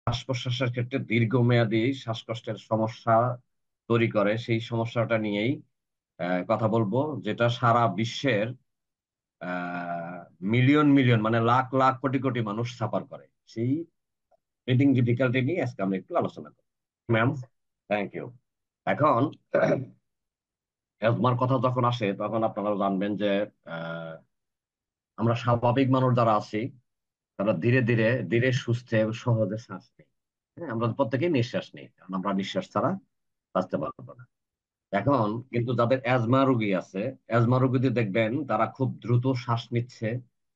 শ্বাস প্রশ্বাসের ক্ষেত্রে দীর্ঘমেয়াদী শ্বাসকষ্টের সমস্যা তৈরি করে, সেই সমস্যাটা নিয়েই কথা বলবো, যেটা সারা বিশ্বের মিলিয়ন মিলিয়ন মানে লাখ লাখ কোটি কোটি মানুষ সাফার করে। সেই ব্রিদিং ডিফিকাল্টি নিয়ে আজকে আমরা একটু আলোচনা করি। Ma'am, thank you. এখন অ্যাজমার কথা যখন আসে তখন আপনারা জানবেন যে আহ, আমরা স্বাভাবিক মানুষ যারা আছি তারা ধীরে ধীরে ধীরে সুস্থে সহজে শ্বাস নেই। হ্যাঁ, আমরা প্রত্যেকেই নিঃশ্বাস নেই, কারণ আমরা নিঃশ্বাস ছাড়া বাঁচতে পারবো না। এখন কিন্তু যাদের অ্যাজমা রোগী আছে, অ্যাজমা রোগীদের দেখবেন তারা খুব দ্রুত শ্বাস নিচ্ছে,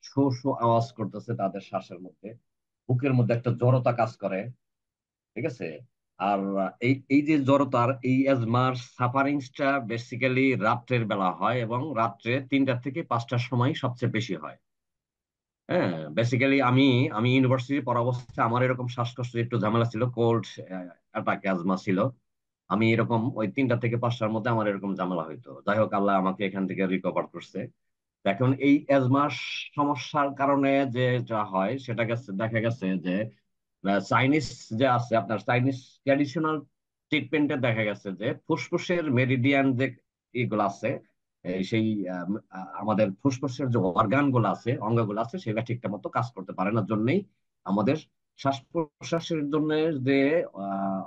শো শো আওয়াজ করতেছে তাদের শ্বাসের মধ্যে, বুকের মধ্যে একটা জড়তা কাজ করে। ঠিক আছে? আর এই এই যে জড়তার এই অ্যাজমার সাফারিংসটা বেসিক্যালি রাত্রের বেলা হয়, এবং রাত্রে 3টা থেকে 5টার সময় সবচেয়ে বেশি হয়। হ্যাঁ, বেসিক্যালি আমি আমি ইউনিভার্সিটি পড়া অবস্থায় আমার এরকম শ্বাসকষ্ট একটু ঝামেলা ছিল, কোল্ড অ্যাটাক অ্যাজমা ছিল। আমি এরকম ওই 3টা থেকে 5টার মধ্যে আমার এরকম ঝামেলা হইতো। যাই হোক, আল্লাহ আমাকে এখান থেকে রিকভার করছে। এখন এই অ্যাজমার সমস্যার কারণে যে যা হয় সেটা দেখা গেছে যে চাইনিজ যে আছে, আপনার চাইনিজ ট্র্যাডিশনাল ট্রিটমেন্টে দেখা গেছে যে ফুসফুসের মেরিডিয়ান যে এগুলো আছে, সেই আমাদের ফুসফুসের যে অর্গান গুলো আছে, অঙ্গগুলো আছে, সেটা ঠিকঠাক মতো কাজ করতে পারে না, জন্যই আমাদের শ্বাস প্রশ্বাসের জন্য যে আহ,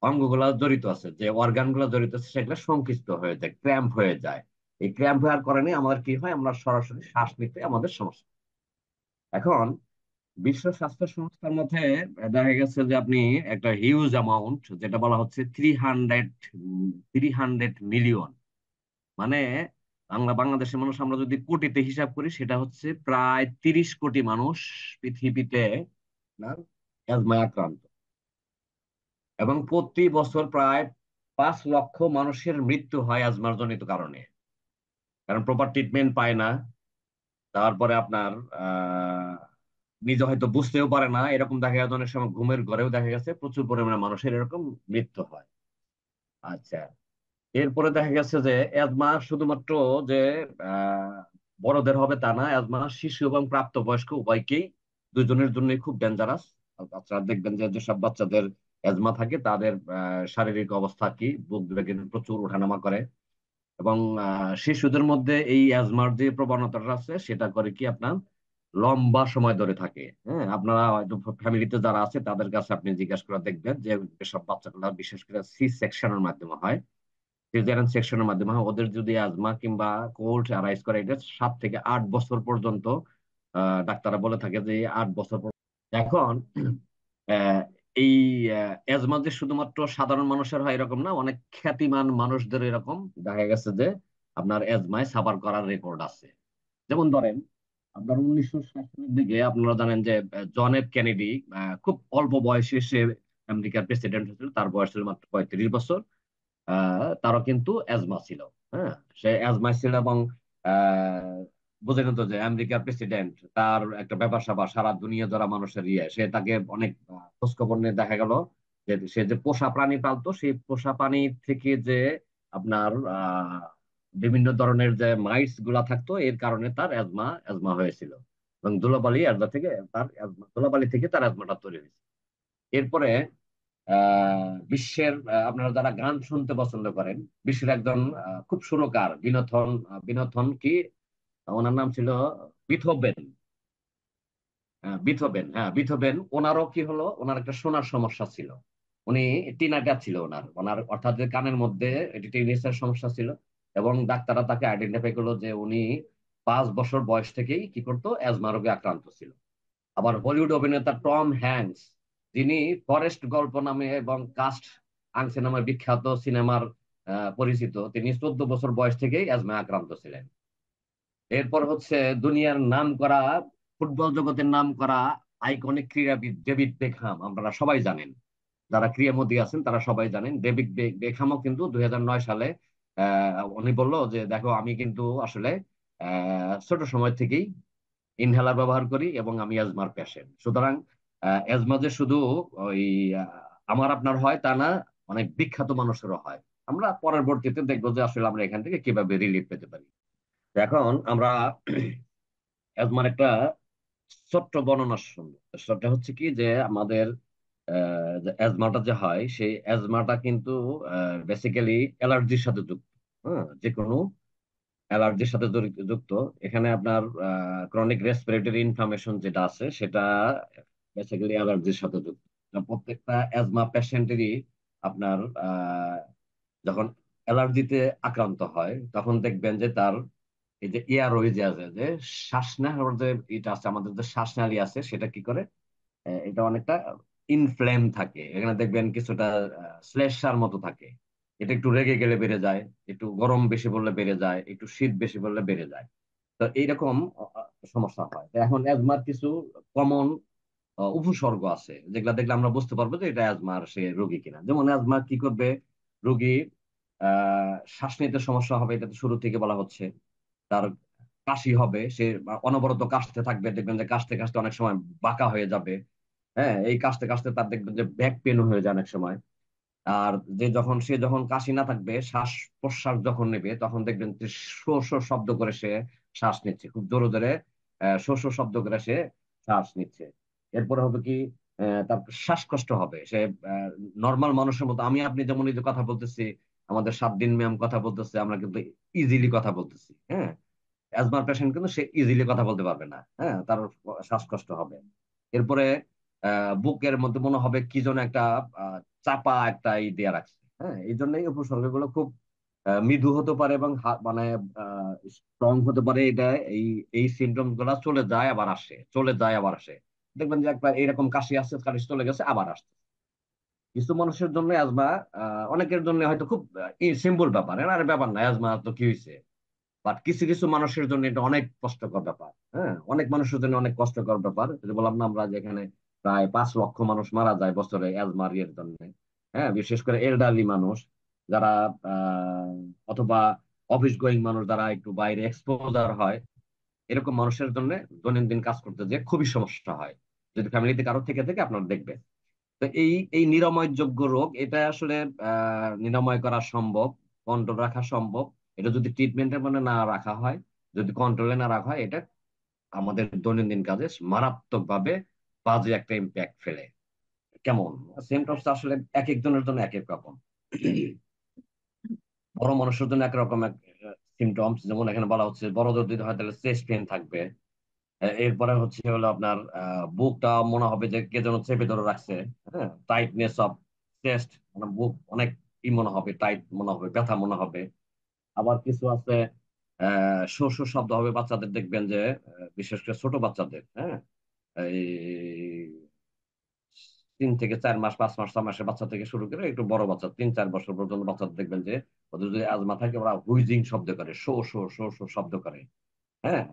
অঙ্গগুলা জড়িত আছে, যে অর্গান গুলা জড়িত আছে, সেগুলো সংকুচিত হয়ে যায়, ক্র্যাম্প হয়ে যায়। এই ক্র্যাম্প হওয়ার কারণে আমাদের কি হয়, আমরা সরাসরি শ্বাস নিতে আমাদের সমস্যা। এখন বিশ্ব স্বাস্থ্য সংস্থার মধ্যে দেখা গেছে যে আপনি একটা হিউজ অ্যামাউন্ট, যেটা বলা হচ্ছে 300 মিলিয়ন, মানে বাংলাদেশের মানুষ আমরা যদি কোটিতে হিসাব করি, সেটা হচ্ছে প্রায় 30 কোটি মানুষ পৃথিবীতে আপনার অ্যাজমায় আক্রান্ত। এবং প্রতি বছর প্রায় 5 লক্ষ মানুষের মৃত্যু হয় অ্যাজমার জনিত কারণে, কারণ প্রপার ট্রিটমেন্ট পায় না। তারপরে আপনার আহ নিজে হয়তো বুঝতেও পারে না, এরকম দেখা গেছে অনেক সময় ঘুমের ঘরেও দেখা গেছে প্রচুর পরিমাণে মানুষের এরকম মৃত্যু হয়। আচ্ছা, এরপরে দেখা গেছে যে অ্যাজমা শুধুমাত্র যে আহ বড়দের হবে তা না, অ্যাজমা শিশু এবং প্রাপ্তবয়স্ক উভয়কেই, দুজনের জন্যই খুব ডেঞ্জারাস। আপনারা দেখবেন যে যেসব বাচ্চাদের অ্যাজমা থাকে তাদের শারীরিক অবস্থা কি, বুক বেগে প্রচুর ওঠানামা করে। এবং শিশুদের মধ্যে এই অ্যাজমার যে প্রবণতাটা আছে সেটা করে কি আপনার লম্বা সময় ধরে থাকে। হ্যাঁ, আপনারা হয়তো ফ্যামিলিতে যারা আছে তাদের কাছে আপনি জিজ্ঞাসা করে দেখবেন যে সব বাচ্চাগুলো বিশেষ করে সি সেকশনের মাধ্যমে হয়, সিজারিয়ান সেকশনের মাধ্যমে হয়, ওদের যদি অ্যাজমা কিংবা কোল্ড অ্যারাইজ করে, এটা 7 থেকে 8 বছর পর্যন্ত ডাক্তাররা বলে থাকে যে 8 বছর এখন আহ, এই অ্যাজমা যে শুধুমাত্র সাধারণ মানুষের হয় এরকম না, অনেক খ্যাতিমান মানুষদের এরকম দেখা গেছে যে আপনার অ্যাজমায় সাফার করার রেকর্ড আছে। যেমন ধরেন, আপনার 1960 সালের দিকে আপনারা জানেন যে জন এফ কেনেডি খুব অল্প বয়সে সে আমেরিকার প্রেসিডেন্ট হয়েছিল, তার বয়স ছিল মাত্র 35 বছর। তারও কিন্তু অ্যাজমা ছিল। হ্যাঁ, সে অ্যাজমা ছিল, এবং বুঝলেন তো যে আমেরিকার প্রেসিডেন্ট, তার একটা ব্যাপার স্যাপার সারা দুনিয়া ধরা মানুষের সে তাকে অনেক খোঁজ খবর নিয়ে দেখা গেল যে সে যে পোষা প্রাণী পালতো, সেই পোষা প্রাণী থেকে যে আপনার বিভিন্ন ধরনের যে মাইটস গুলা থাকতো, এর কারণে তার অ্যাজমা হয়েছিল। এবং ধুলাবালি অ্যাজমা থেকে তার ধুলাবালি থেকে তার অ্যাজমাটা তৈরি হয়েছে। এরপরে বিশ্বের আপনারা যারা গান শুনতে পছন্দ করেন, বিশ্বের একজন খুব সুরকার বিনোথন কি ওনার নাম ছিল বিথোভেন। বিথোভেন, হ্যাঁ বিথোভেন, ওনারও কি হলো, ওনার একটা শোনার সমস্যা ছিল। উনি টিনাটা ছিল ওনার ওনার অর্থাৎ যে কানের মধ্যে এটি টিনেসের সমস্যা ছিল। এবং ডাক্তাররা তাকে আইডেন্টিফাই করলো যে উনি 5 বছর বয়স থেকেই কি করতো, অ্যাজমা রোগে আক্রান্ত ছিল। আবার বলিউড অভিনেতা টম হ্যাঙ্কস, যিনি ফরেস্ট গল্প নামে এবং কাস্ট আংসে নামে বিখ্যাত সিনেমার পরিচিত, তিনি 14 বছর বয়স থেকেই অ্যাজমায় আক্রান্ত ছিলেন। এরপর হচ্ছে দুনিয়ার নাম করা, ফুটবল জগতের নাম করা আইকনিক ক্রীড়াবিদ ডেভিড বেকহাম, আপনারা সবাই জানেন, যারা ক্রীড়ামোদী আছেন তারা সবাই জানেন, ডেভিড বেকহামও কিন্তু 2009 সালে উনি বললো যে দেখো, আমি কিন্তু আসলে ছোট সময় থেকেই ইনহেলার ব্যবহার করি এবং আমি অ্যাজমার পেশেন্ট। সুতরাং অ্যাজমা যে শুধু ওই আহ, আমার আপনার হয় তা না, অনেক বিখ্যাত মানুষেরও হয়। আমরা পরবর্তীতে দেখবো যে আসলে আমরা এখান থেকে কিভাবে রিলিফ পেতে পারি। এখন আমরা অ্যাজমার একটা ছোট্ট বর্ণনা শুনবো। সেটা হচ্ছে কি যে আমাদের যে অ্যাজমাটা যে হয় সেই অ্যাজমাটা কিন্তু বেসিক্যালি অ্যালার্জির সাথে যুক্ত। হ্যাঁ, যে কোনো অ্যালার্জির সাথে যুক্ত। এখানে আপনার ক্রনিক রেসপিরেটরি ইনফ্লামেশন যেটা আছে সেটা বেসিক্যালি অ্যালার্জির সাথে যুক্ত। তো প্রত্যেকটা অ্যাজমা পেশেন্টেরই আপনার যখন অ্যালার্জিতে আক্রান্ত হয় তখন দেখবেন যে তার এই যে এয়ারওয়ে যে আছে, যে শ্বাস নেওয়ার যে এটা আছে, আমাদের যে শ্বাসনালী আছে সেটা কি করে, এটা অনেকটা ইনফ্লেম থাকে। এখানে দেখবেন কিছুটা শ্লেষ্মার মতো থাকে। এটা একটু রেগে গেলে বেড়ে যায়, একটু গরম বেশি পড়লে বেড়ে যায়, একটু শীত বেশি পড়লে বেড়ে যায়। তো এইরকম সমস্যা হয়। তো এখন অ্যাজমার কিছু কমন উপসর্গ আছে যেগুলা দেখলে আমরা বুঝতে পারবো যে এটা অ্যাজমার সে রোগী কিনা। যেমন অ্যাজমা কি করবে, রোগী শ্বাস নিতে সমস্যা হবে, এটা তো শুরু থেকে বলা হচ্ছে। তার কাশি হবে, সে অনবরত কাশতে থাকবে, দেখবেন যে কাশতে কাশতে অনেক সময় বাঁকা হয়ে যাবে। হ্যাঁ, এই কাশতে কাশতে তার দেখবেন যে ব্যাক পেন হয়ে যায় অনেক সময়। আর যে যখন কাশি না থাকবে, শ্বাস প্রশ্বাস যখন নেবে তখন দেখবেন যে শো শো শব্দ করে সে শ্বাস নিচ্ছে, খুব জোরে জোরে শো শো শব্দ করে সে শ্বাস নিচ্ছে। এরপরে হবে কি, তার শ্বাসকষ্ট হবে। সে নর্মাল মানুষের মতো, আমি আপনি যেমন এই যে কথা বলতেছি, আমাদের 7 দিন ম্যাম কথা বলতেছে, আমরা কিন্তু ইজিলি কথা বলতেছি। হ্যাঁ, অ্যাজমার পেশেন্ট কিন্তু সে ইজিলি কথা বলতে পারবে না। হ্যাঁ, তার শ্বাসকষ্ট হবে। এরপরে বুকের মধ্যে মনে হবে কি যেন একটা আহ, চাপা একটা ই দিয়ে রাখছে। হ্যাঁ, এই জন্য এই উপসর্গগুলো খুব মৃদু হতে পারে এবং মানে স্ট্রং হতে পারে। এটা এই এই সিমটম গুলা চলে যায় আবার আসে, চলে যায় আবার আসে। দেখবেন যে একবার এইরকম কাশি আসছে, কাশি চলে গেছে, আবার আসছে। কিছু মানুষের জন্য অ্যাজমা, অনেকের জন্য হয়তো খুব সিম্পল ব্যাপার, আর ব্যাপার না, অ্যাজমা তো কি হয়েছে। বাট কিছু কিছু মানুষের জন্য এটা অনেক কষ্টকর ব্যাপার। হ্যাঁ, অনেক মানুষের জন্য অনেক কষ্টকর ব্যাপার। যে বললাম না আমরা, যেখানে প্রায় 5 লক্ষ মানুষ মারা যায় বছরে অ্যাজমার ইয়ের জন্য। হ্যাঁ, বিশেষ করে এলডারলি মানুষ যারা আহ, অথবা অফিস গোয়িং মানুষ যারা একটু বাইরে এক্সপোজার হয়, এরকম মানুষের জন্য দৈনন্দিন কাজ করতে যে খুবই সমস্যা হয়। যদি ফ্যামিলিতে কারো থেকে থেকে আপনারা দেখবেন। তো এই এই নিরাময়যোগ্য রোগ, এটা আসলে নিরাময় করা সম্ভব, কন্ট্রোল রাখা সম্ভব। এটা যদি ট্রিটমেন্টের মানে না রাখা হয়, যদি কন্ট্রোলে না রাখা হয়, এটা আমাদের দৈনন্দিন কাজে মারাত্মক ভাবে বাজে একটা ইম্প্যাক্ট ফেলে। কেমন সিমটমস আসলে এক একজনের জন্য এক এক রকম। বড় মানুষের জন্য একরকম এক সিমটমস, যেমন এখানে বলা হচ্ছে বড়দের যদি হয় তাহলে চেস্ট পেন থাকবে। এরপরে হচ্ছে হলো আপনার বুকটা মনে হবে যে কে যেন চেপে ধরে রাখছে। হ্যাঁ, টাইটনেস অফ চেস্ট, মানে বুক অনেক ই মনে হবে, টাইট মনে হবে, ব্যথা মনে হবে। আবার কিছু আছে শো শো শব্দ হবে বাচ্চাদের, দেখবেন যে বিশেষ করে ছোট বাচ্চাদের। হ্যাঁ, এই 3 থেকে 4 মাস, 5 মাস, 6 মাসের বাচ্চা থেকে শুরু করে একটু বড় বাচ্চা 3-4 বছর পর্যন্ত বাচ্চাদের দেখবেন যে ওদের যদি আজমা থাকে ওরা হুইজিং শব্দ করে, শো শো শো শো শব্দ করে। হ্যাঁ,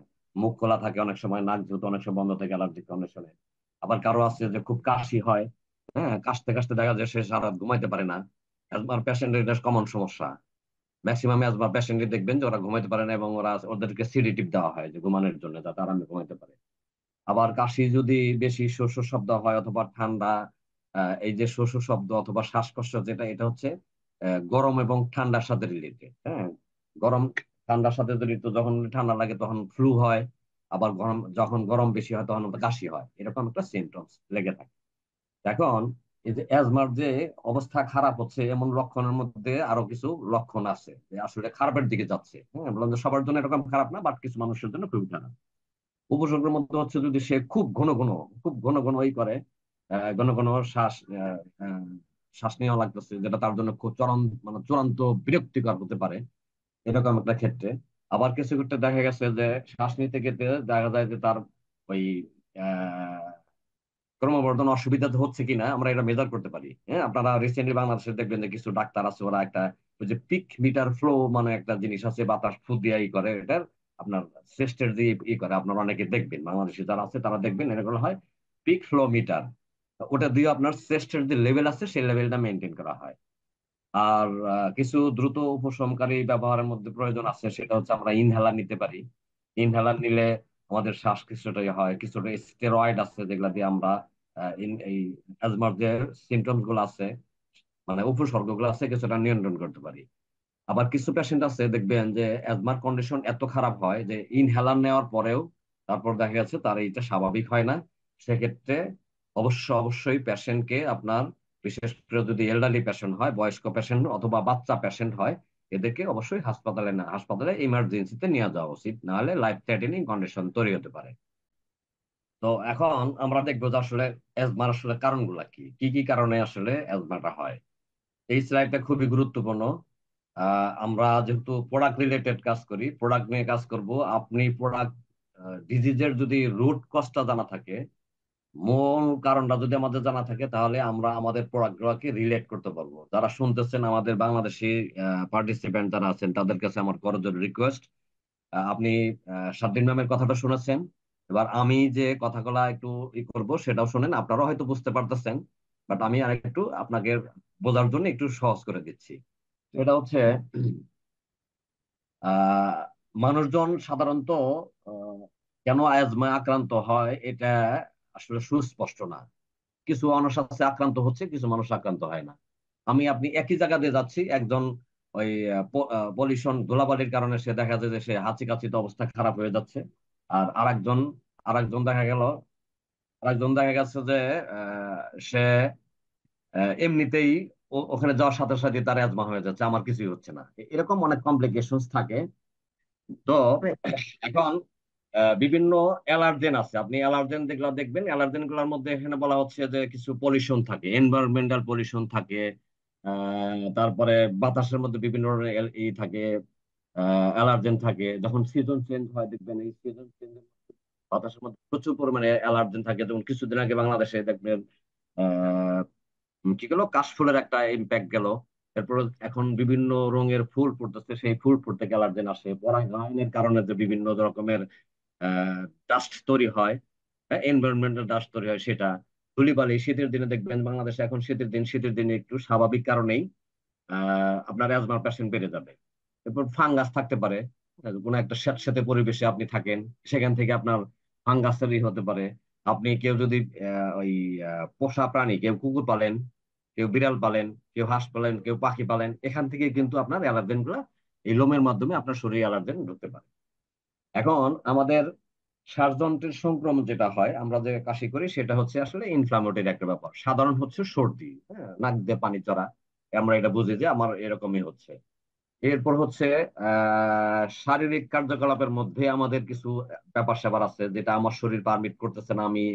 মুখ খোলা থাকে অনেক সময়, নাক যেহেতু অনেক সময় বন্ধ থাকে অ্যালার্জিক কন্ডিশনে। আবার কারো আছে যে খুব কাশি হয়। হ্যাঁ, কাশতে কাশতে দেখা যায় সে সারা রাত ঘুমাইতে পারে না। অ্যাজমার পেশেন্টের এটা কমন সমস্যা। ম্যাক্সিমাম অ্যাজমা পেশেন্টই দেখবেন যে ওরা ঘুমাইতে পারে না এবং ওদেরকে সিডেটিভ দেওয়া হয় যে ঘুমানোর জন্য, যাতে আরামে ঘুমাইতে পারে। আবার কাশি যদি বেশি শোষ শব্দ হয় অথবা ঠান্ডা, এই যে শোষ শব্দ অথবা শ্বাসকষ্ট যেটা, এটা হচ্ছে গরম এবং ঠান্ডার সাথে রিলেটেড। হ্যাঁ, গরম ঠান্ডার সাথে জড়িত। যখন ঠান্ডা লাগে তখন ফ্লু হয়, আবার যখন গরম বেশি হয় তখন ওটা কাশি হয়, এরকম একটা সিমটমস লেগে থাকে। এখন এই যে অ্যাজমার যে অবস্থা খারাপ হচ্ছে, এমন লক্ষণের মধ্যে আরো কিছু লক্ষণ আছে যে আসলে খারাপের দিকে যাচ্ছে। হ্যাঁ, বললাম যে সবার জন্য এরকম খারাপ না, বাট কিছু মানুষের জন্য খুবই খারাপ। উপসর্গের মধ্যে হচ্ছে যদি সে খুব ঘন ঘন ওই করে, ঘন ঘন শ্বাস নেওয়া লাগতেছে, যেটা তার জন্য খুব মানে চূড়ান্ত বিরক্তিকর হতে পারে এরকম একটা ক্ষেত্রে। আবার কিছু ক্ষেত্রে দেখা গেছে যে শ্বাস নিতে গেতে দেখা যায় যে তার ওই আহ ক্রমবর্ধমান অসুবিধা হচ্ছে কিনা আমরা এটা মেজার করতে পারি। হ্যাঁ, আপনারা রিসেন্টলি বাংলাদেশে দেখবেন যে কিছু ডাক্তার আছে, ওরা একটা ওই যে পিক মিটার ফ্লো মানে একটা জিনিস আছে, বাতাস ফু দিয়ে ই করে এটার, আপনার চেস্টের যে ই করে, আপনারা অনেকে দেখবেন বাংলাদেশে যারা আছে তারা দেখবেন এরকম হয় পিক ফ্লো মিটার। ওটা দিয়ে আপনার চেস্টের যে লেভেল আছে সেই লেভেলটা মেনটেন করা হয়। আর কিছু দ্রুত উপশমকারী ব্যবহারের মধ্যে প্রয়োজন আছে, সেটা হচ্ছে আমরা ইনহেলার নিতে পারি। ইনহেলার নিলে আমাদের শ্বাস কিছুটা হয়, কিছুটা স্টেরয়েড আছে যেগুলা দিয়ে আমরা এই অ্যাজমার যে সিমটমস গুলো আছে, মানে উপসর্গ গুলো আছে, কিছুটা নিয়ন্ত্রণ করতে পারি। আবার কিছু পেশেন্ট আছে দেখবেন যে অ্যাজমার কন্ডিশন এত খারাপ হয় যে ইনহেলার নেওয়ার পরেও তারপর দেখা যাচ্ছে তার এইটা স্বাভাবিক হয় না। সেক্ষেত্রে অবশ্যই পেশেন্টকে আপনার, বিশেষ করে যদি এলডারলি পেশেন্ট হয়, বয়স্ক পেশেন্ট অথবা বাচ্চা পেশেন্ট হয়, এদেরকে অবশ্যই হাসপাতালে ইমার্জেন্সিতে নিয়ে যাওয়া উচিত, নাহলে লাইফ থ্রেটেনিং কন্ডিশন তৈরি হতে পারে। তো এখন আমরা দেখবো যে আসলে অ্যাজমার আসলে কারণগুলা কি কি কি কারণে আসলে অ্যাজমাটা হয়। এই স্লাইডটা খুবই গুরুত্বপূর্ণ। আমরা যেহেতু প্রোডাক্ট রিলেটেড কাজ করি, প্রোডাক্ট নিয়ে কাজ করব। আপনি প্রোডাক্ট ডিজিজের যদি রুট কজটা জানা থাকে, মূল কারণটা যদি আমাদের জানা থাকে, তাহলে আমরা আমাদের প্রোডাক্টগুলোকে রিলেট করতে পারবো। যারা শুনতেছেন, আমাদের বাংলাদেশি পার্টিসিপেন্ট যারা আছেন, তাদের কাছে আমার করজোড়ে রিকোয়েস্ট, আপনি সাদ্দিন ম্যামের কথাটা শুনেছেন, এবার আমি যে কথাগুলা একটু করব সেটাও শুনেন। আপনারাও হয়তো বুঝতে পারতেছেন, বাট আমি আর একটু আপনাকে বোঝার জন্য একটু সহজ করে দিচ্ছি। এটা হচ্ছে আহ মানুষজন সাধারণত আহ, কেন অ্যাজমা আক্রান্ত হয় এটা আসলে সুস্পষ্ট না। কিছু মানুষ আছে আক্রান্ত হচ্ছে, কিছু মানুষ আক্রান্ত হয় না। আপনি একই জায়গা দিয়ে যাচ্ছি, একজন ওই পলিউশন ধুলাবালির কারণে সে দেখা যায় যে সে হাঁচি কাশিতে অবস্থা খারাপ হয়ে যাচ্ছে। আর আরেকজন আরেকজন দেখা গেল আরেকজন দেখা গেছে যে সে এমনিতেই ওখানে যাওয়ার সাথে সাথে তার অ্যাজমা হয়ে যাচ্ছে, আমার কিছুই হচ্ছে না। এরকম অনেক কমপ্লিকেশনস থাকে। তো এখন বিভিন্ন অ্যালার্জেন আছে, আপনি অ্যালার্জেন যেগুলো দেখবেন, অ্যালার্জেন গুলোর মধ্যে এখানে বলা হচ্ছে যে কিছু পলিউশন থাকে, এনভায়রনমেন্টাল পলিউশন থাকে। তারপরে বাতাসের মধ্যে বিভিন্ন ধরনের থাকে, অ্যালার্জেন থাকে। যখন সিজন চেঞ্জ হয় দেখবেন, এই সিজন চেঞ্জ বাতাসের মধ্যে প্রচুর পরিমাণে অ্যালার্জেন থাকে। যেমন কিছুদিন আগে বাংলাদেশে দেখবেন কি গেল, কাশফুলের একটা ইম্প্যাক্ট গেল। এরপর এখন বিভিন্ন রঙের ফুল ফুটতেছে, সেই ফুল ফুটতে অ্যালার্জেন আসে। পরাগায়নের কারণে যে বিভিন্ন রকমের ডাস্ট তৈরি হয়, এনভায়রনমেন্টাল ডাস্ট তৈরি হয়, সেটা ধূলিবালি। শীতের দিনে দেখবেন বাংলাদেশে এখন শীতের দিনে একটু স্বাভাবিক কারণেই আপনার অ্যাজমার পেশেন্ট বেড়ে যাবে। এরপর ফাঙ্গাস থাকতে পারে, কোনো একটা স্যাঁতসেঁতে পরিবেশে আপনি থাকেন, সেখান থেকে আপনার ফাঙ্গাসেরই হতে পারে। আপনি কেউ যদি ওই পোষা প্রাণী, কেউ কুকুর পালেন, কেউ বিড়াল পালেন, কেউ হাঁস পালেন, কেউ পাখি পালেন, এখান থেকে কিন্তু আপনার অ্যালার্জেন গুলা এই লোমের মাধ্যমে আপনার শরীরে অ্যালার্জেন ঢুকতে পারে। এখন আমাদের শ্বাসযন্ত্রের সংক্রমণ যেটা হয়, আমরা যে কাশি করি, সেটা হচ্ছে আসলে ইনফ্লামেটরি একটা ব্যাপার। সাধারণ হচ্ছে সর্দি, হ্যাঁ, নাক দিয়ে পানি চড়া, আমরা এটা বুঝি যে আমার এরকমই হচ্ছে। এরপর হচ্ছে শারীরিক কার্যকলাপের মধ্যে আমাদের কিছু ব্যাপার স্যাপার আছে যেটা আমার শরীর পারমিট করতেছে না, আমি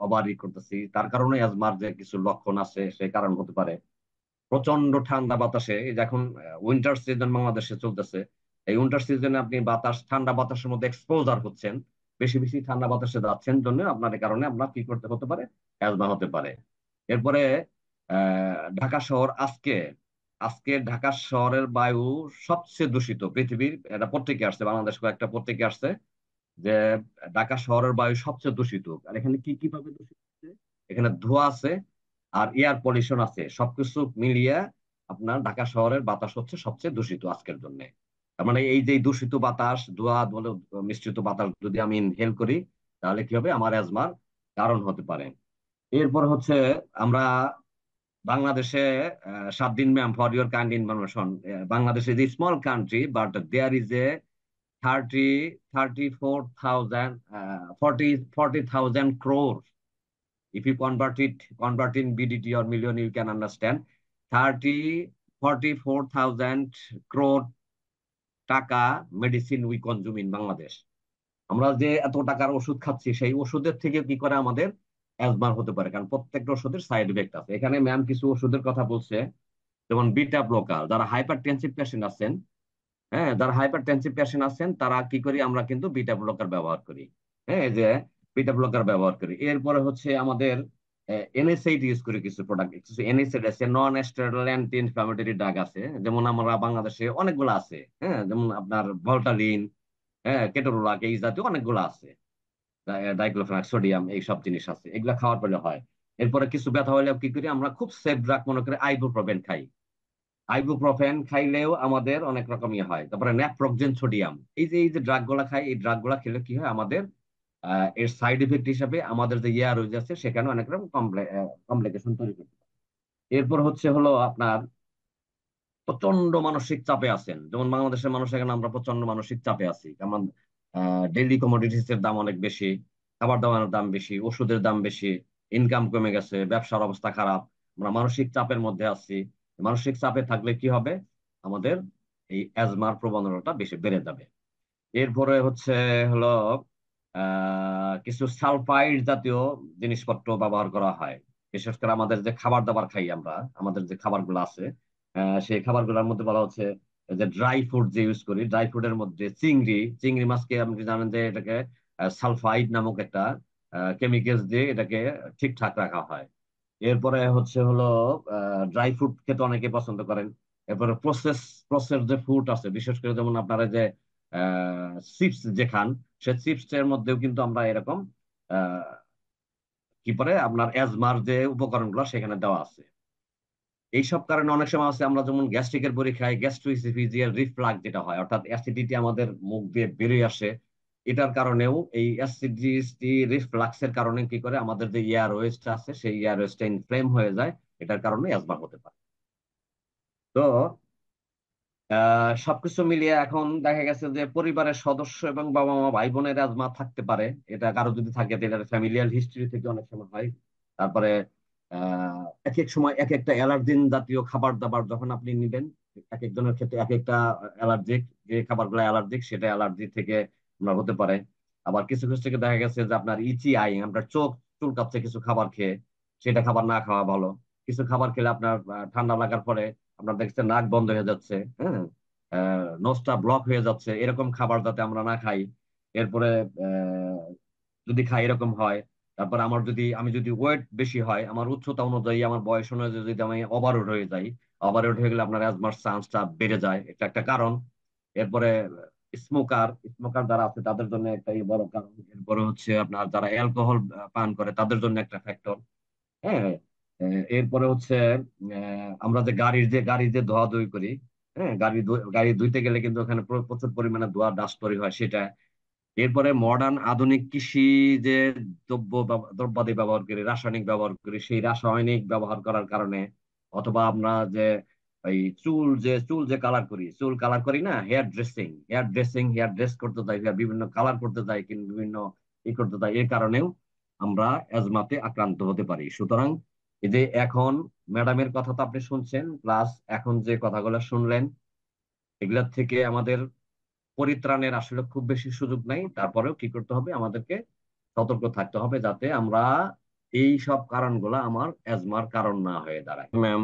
ওভারই করতেছি, তার কারণে অ্যাজমার যে কিছু লক্ষণ আছে সে কারণ হতে পারে। প্রচন্ড ঠান্ডা বাতাসে, এই যে এখন উইন্টার সিজন বাংলাদেশে চলতেছে, এই উইন্টার সিজনে আপনি ঠান্ডা বাতাসের মধ্যে এক্সপোজার হচ্ছেন, বেশি বেশি ঠান্ডা বাতাসে যাচ্ছেন জন্য আপনার এই কারণে আপনার কি করতে হতে পারে, অ্যাজমা হতে পারে। এরপরে ঢাকা শহর আজকে আজকে ঢাকা শহরের বায়ু সবচেয়ে দূষিত পৃথিবীর। একটা পত্রিকা আসছে, বাংলাদেশ কয়েকটা পত্রিকা আসছে যে ঢাকা শহরের বায়ু সবচেয়ে দূষিত। আর এখানে কি কি ভাবে দূষিত হচ্ছে, এখানে ধোঁয়া আছে আর এয়ার পলিউশন আছে, সবকিছু মিলিয়ে আপনার ঢাকা শহরের বাতাস হচ্ছে সবচেয়ে দূষিত আজকের জন্য। তার মানে এই যে দূষিত বাতাস, ধোঁয়া বলে মিশ্রিত বাতাস যদি আমি ইনহেল করি, তাহলে কি হবে, আমার অ্যাজমার কারণ হতে পারে। এরপর হচ্ছে আমরা বাংলাদেশে, 7 দিন ma'am for your kind information, Bangladesh is a small country but there is a 30 34,000 40,000 crore. If you convert in BDT or million, you can understand. 44,000 crore টাকা medicine we consume in Bangladesh. আমরা যে এত টাকার ওষুধ খাচ্ছি, সেই ওষুধের থেকে কি করে আমাদের অ্যাজমার হতে পারে, কারণ প্রত্যেকটা ওষুধের সাইড ইফেক্ট আছে। এখানে ম্যাম কিছু ওষুধের কথা বলছে, যেমন বিটা ব্লকার। যারা হাইপার টেনসিভ পেশেন্ট আছেন, হ্যাঁ, যারা হাইপার টেনসিভ পেশেন্ট আছেন, তারা কি করি, আমরা কিন্তু বিটা ব্লকার ব্যবহার করি। হ্যাঁ, এই যে বিটা ব্লকার ব্যবহার করি। এরপরে হচ্ছে আমাদের এনএসএইড ইউজ করি, কিছু প্রোডাক্ট, কিছু এনএসএইড আছে, নন স্টেরয়েড অ্যান্টি ইনফ্লামেটরি ড্রাগ আছে, যেমন আমরা বাংলাদেশে অনেকগুলো আছে। হ্যাঁ, যেমন আপনার ভলটালিন, হ্যাঁ, কেটোরোলাক, এই জাতীয় অনেকগুলো আছে, ডাইক্লোফেনাক সোডিয়াম, এই সব জিনিস আছে, এগুলা খাওয়ার পরে হয়। এরপরে কিছু ব্যথা হলে কি করি, আমরা খুব সেফ ড্রাগ মনে করে আইবুপ্রোফেন খাই। আইবুপ্রোফেন খাইলেও আমাদের অনেক রকমই হয়। তারপরে ন্যাপ্রোকজেন সোডিয়াম, এই যে ড্রাগ গুলা খাই, এই ড্রাগ গুলা খেলে কি হয় আমাদের, এর সাইড ইফেক্ট হিসাবে আমাদের যে ইয়ার হয়ে যাচ্ছে, সেখানে অনেক রকম কমপ্লিকেশন তৈরি করতে পারে। এরপর হলো আপনার প্রচন্ড মানসিক চাপে আছেন, যেমন বাংলাদেশের মানুষ, এখানে আমরা প্রচন্ড মানসিক চাপে আছি। যেমন ডেইলি কমোডিটিস এর দাম অনেক বেশি, খাবার দাবারের দাম বেশি, ওষুধের দাম বেশি। ইনকাম কমে গেছে, ব্যবসার অবস্থা খারাপ, আমরা মানসিক চাপের মধ্যে আছি। মানসিক চাপে থাকলে কি হবে, আমাদের এই অ্যাজমার প্রবণতাটা বেশি বেড়ে যাবে। এরপরে হচ্ছে হলো কিছু সালফাইড জাতীয় জিনিসপত্র ব্যবহার করা হয়। বিশেষ করে আমাদের যে খাবার দাবার খাই আমরা, আমাদের যে খাবারগুলো আছে, সেই খাবারগুলোর মধ্যে বলা হচ্ছে যে ড্রাই ফ্রুট যে ইউজ করি, ড্রাই ফ্রুটের মধ্যে চিংড়ি, চিংড়ি মাছকে আপনি জানেন যে এটাকে সালফাইড নামক একটা কেমিক্যালস দিয়ে এটাকে ঠিকঠাক রাখা হয়। এরপরে হচ্ছে হলো ড্রাই ফ্রুট খেতে অনেকে পছন্দ করেন। এরপরে প্রসেস প্রসেস যে ফুড আছে, বিশেষ করে যেমন আপনারা যে চিপস যে খান, সে চিপস এর মধ্যেও কিন্তু আমরা এরকম আহ, কি পরে আপনার অ্যাজমার যে উপকরণগুলো সেখানে দেওয়া আছে। এইসব কারণে অনেক সময় আছে আমরা যেমন গ্যাস্ট্রিকের বড়ি খাই, গ্যাস্ট্রোইসোফেজিয়াল রিফ্লাক্স যেটা হয়, অর্থাৎ অ্যাসিডিটি আমাদের মুখ দিয়ে বেরিয়ে আসে। এটার কারণেও এই অ্যাসিডিটি রিফ্লাক্সের কারণে কি করে আমাদের যে এয়ার ওয়েস্ট আছে সেই এয়ার ওয়েস্টটা ইনফ্লেম হয়ে যায়। এটার কারণে অ্যাজমা হতে পারে। তো সবকিছু মিলিয়ে এখন দেখা গেছে যে পরিবারের সদস্য এবং বাবা মা ভাই বোনের অ্যাজমা থাকতে পারে। এটা কারো যদি থাকে তাহলে এটা ফ্যামিলিয়াল হিস্ট্রি থেকে অনেক সময় হয়। তারপরে এক এক সময় এক একটা অ্যালার্জিন জাতীয় খাবার দাবার যখন আপনি নিবেন, এক একজনের ক্ষেত্রে এক একটা অ্যালার্জিক, যে খাবারগুলো অ্যালার্জিক সেটা অ্যালার্জি থেকে আপনার হতে পারে। আবার কিছু কিছু থেকে দেখা গেছে যে আপনার ইচি আই, আপনার চোখ চুলকাচ্ছে কিছু খাবার খেয়ে, সেটা খাবার না খাওয়া ভালো। কিছু খাবার খেলে আপনার ঠান্ডা লাগার পরে আপনার দেখছেন নাক বন্ধ হয়ে যাচ্ছে, হ্যাঁ, নোজটা ব্লক হয়ে যাচ্ছে, এরকম খাবার যাতে আমরা না খাই। এরপরে আহ, যদি খাই এরকম হয়। তারপর আমি যদি ওয়েট বেশি হয়, আমার উচ্চতা অনুযায়ী আমার বয়স অনুযায়ী যদি আমি ওভারওয়েট হয়ে যাই, ওভারওয়েট হয়ে গেলে আপনার অ্যাজমার চান্সটা বেড়ে যায়, এটা একটা কারণ। এরপরে স্মোকার স্মোকার যারা আছে তাদের জন্য একটা বড় কারণ। এরপরে হচ্ছে আপনার যারা অ্যালকোহল পান করে তাদের জন্য একটা ফ্যাক্টর। হ্যাঁ, এরপরে হচ্ছে আমরা যে গাড়ির যে ধোয়া ধুই করি, হ্যাঁ, গাড়ি ধুইতে গেলে কিন্তু ওখানে প্রচুর পরিমাণে ধোয়া ডাস্ট তৈরি হয়, সেটা। এরপরে মডার্ন আধুনিক কৃষি যে দ্রব্যাদি ব্যবহার করি, রাসায়নিক ব্যবহার করি, সেই রাসায়নিক ব্যবহার করার কারণে, অথবা আমরা যে এই চুল যে কালার করি না, হেয়ার ড্রেস করতে যাই, বিভিন্ন কালার করতে যাই, কিন্তু বিভিন্ন করতে যাই, এর কারণেও আমরা অ্যাজমাতে আক্রান্ত হতে পারি। সুতরাং এই যে এখন ম্যাডামের কথা তো আপনি শুনছেন, প্লাস এখন যে কথাগুলো শুনলেন, এগুলোর থেকে আমাদের পরিত্রাণের আসলে খুব বেশি সুযোগ নাই। তারপরেও কি করতে হবে, আমাদেরকে সতর্ক থাকতে হবে যাতে আমরা এই সব কারণগুলা আমার অ্যাজমার কারণ না হয়ে দাঁড়ায়। ম্যাম,